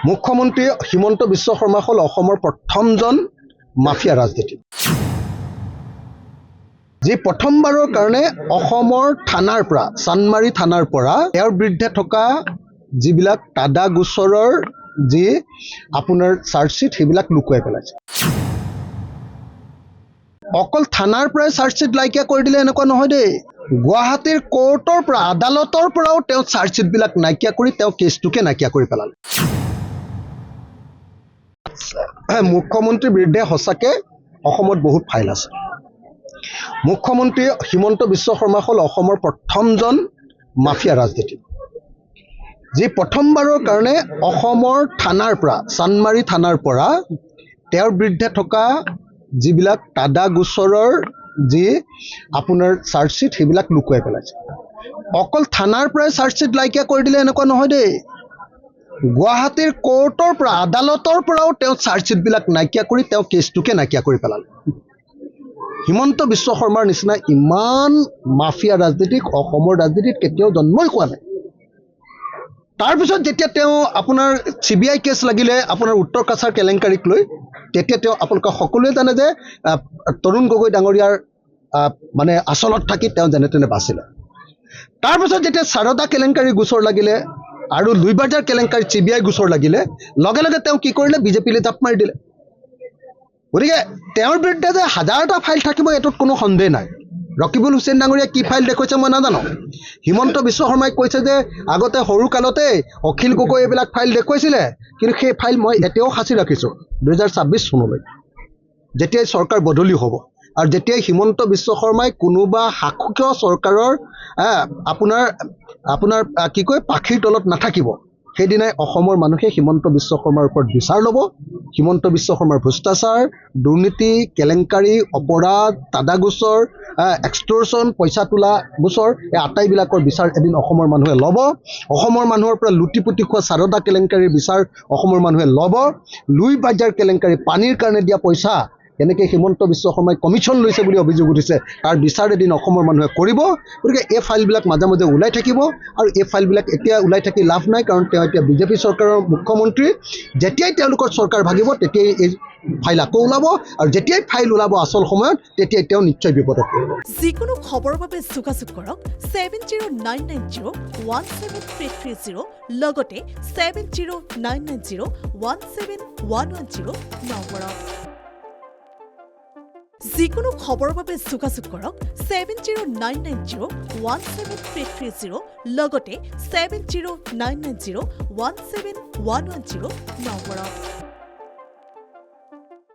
মুখ্যমন্ত্ৰী হিমন্ত বিশ্ব শৰ্মা হ'ল অসমৰ প্ৰথমজন মাফিয়া ৰাজনীতিক, যি প্ৰথমবাৰৰ কাৰণে অসমৰ থানাৰ পৰা চান্দমাৰী থানাৰ পৰা তেওঁৰ বিৰুদ্ধে থকা যিবিলাক তাদা গোচৰৰ যি আপোনাৰ চাৰ্জশ্বিট সেইবিলাক লুকুৱাই পেলাইছে। অকল থানাৰ পৰাই চাৰ্জশ্বিট নাইকিয়া কৰি দিলে এনেকুৱা নহয় দেই, গুৱাহাটীৰ কোৰ্টৰ পৰা আদালতৰ পৰাও তেওঁ চাৰ্জশ্বিটবিলাক নাইকিয়া কৰি তেওঁ কেছটোকে নাইকিয়া কৰি পেলালে। মুখ্যমন্ত্ৰীৰ বিৰুদ্ধে সঁচাকৈ অসমত বহুত ফাইল আছে। মুখ্যমন্ত্ৰী হিমন্ত বিশ্ব শৰ্মা হ'ল অসমৰ প্ৰথমজন মাফিয়া ৰাজনীতিক, যি প্ৰথমবাৰৰ কাৰণে অসমৰ থানাৰ পৰা চান্দমাৰী থানাৰ পৰা তেওঁৰ বিৰুদ্ধে থকা যিবিলাক তাদা গোচৰৰ যি আপোনাৰ চাৰ্জশ্বিট সেইবিলাক লুকুৱাই পেলাইছে। অকল থানাৰ পৰাই চাৰ্জশ্বিট নাইকিয়া কৰি দিলে এনেকুৱা নহয় দেই, গুৱাহাটীৰ কোৰ্টৰ পৰা আদালতৰ পৰাও তেওঁ চাৰ্জশ্বিটবিলাক নাইকিয়া কৰি তেওঁ কেছটোকে নাইকিয়া কৰি পেলালে। হিমন্ত বিশ্ব শৰ্মাৰ নিচিনা ইমান মাফিয়া ৰাজনীতিক অসমৰ ৰাজনীতিত কেতিয়াও জন্মই হোৱা নাই। তাৰপিছত যেতিয়া তেওঁ আপোনাৰ CBI কেছ লাগিলে আপোনাৰ উত্তৰ কাছাৰ কেলেংকাৰীক লৈ, তেতিয়া তেওঁ আপোনালোকে সকলোৱে জানে যে তৰুণ গগৈ ডাঙৰীয়াৰ মানে আচলত থাকি তেওঁ যেনে তেনে বাচিলে। তাৰপিছত যেতিয়া সাৰদা কেলেংকাৰী গোচৰ লাগিলে আৰু লুইবাজাৰ কেলেংকাৰী CBI গোচৰ লাগিলে, লগে লগে তেওঁ কি কৰিলে, বিজেপিলৈ জাপ মাৰি দিলে। গতিকে তেওঁৰ বিৰুদ্ধে যে হাজাৰটা ফাইল থাকিব এইটোত কোনো সন্দেহ নাই। ৰকিবুল হুছেইন ডাঙৰীয়াই কি ফাইল দেখুৱাইছে মই নাজানো। হিমন্ত বিশ্ব শৰ্মাই কৈছে যে আগতে সৰু কালতে অখিল গগৈ এইবিলাক ফাইল দেখুৱাইছিলে, কিন্তু সেই ফাইল মই এতিয়াও সাঁচি ৰাখিছোঁ 2026 চনলৈ, যেতিয়াই চৰকাৰ বদলি হ'ব আৰু যেতিয়াই হিমন্ত বিশ্ব শৰ্মাই কোনোবা শাসকীয় চৰকাৰৰ আপোনাৰ কি কয় পাখিৰ তলত নাথাকিব, সেইদিনাই অসমৰ মানুহে হিমন্ত বিশ্ব শৰ্মাৰ ওপৰত বিচাৰ ল'ব। হিমন্ত বিশ্ব শৰ্মাৰ ভ্ৰষ্টাচাৰ, দুৰ্নীতি, কেলেংকাৰী, অপৰাধ, তাদা গোচৰ, এক্সটৰ্চন, পইচা তোলা গোচৰ, এই আটাইবিলাকৰ বিচাৰ এদিন অসমৰ মানুহে ল'ব। অসমৰ মানুহৰ পৰা লুটি পুটি খোৱা সাৰদা কেলেংকাৰীৰ বিচাৰ অসমৰ মানুহে ল'ব। লুইবাজাৰ কেলেংকাৰী, পানীৰ কাৰণে দিয়া পইচা এনেকৈ হিমন্ত বিশ্ব শৰ্মাই কমিশ্যন লৈছে বুলি অভিযোগ উঠিছে, তাৰ বিচাৰ এদিন অসমৰ মানুহে কৰিব। গতিকে এই ফাইলবিলাক মাজে মাজে ওলাই থাকিব আৰু এই ফাইলবিলাক এতিয়া ওলাই থাকি লাভ নাই, কাৰণ তেওঁ এতিয়া বিজেপি চৰকাৰৰ মুখ্যমন্ত্ৰী। যেতিয়াই তেওঁলোকৰ চৰকাৰ ভাগিব তেতিয়াই এই ফাইল আকৌ ওলাব, আৰু যেতিয়াই ফাইল ওলাব আচল সময়ত তেতিয়াই তেওঁ নিশ্চয় বিপদত পৰিব। যিকোনো খবৰৰ বাবে যোগাযোগ কৰক 7099017330 লগতে 7099017110 নম্বৰত। যিকোনো খবৰৰ বাবে যোগাযোগ কৰক 7099017330 লগতে 7099017110 নম্বৰত।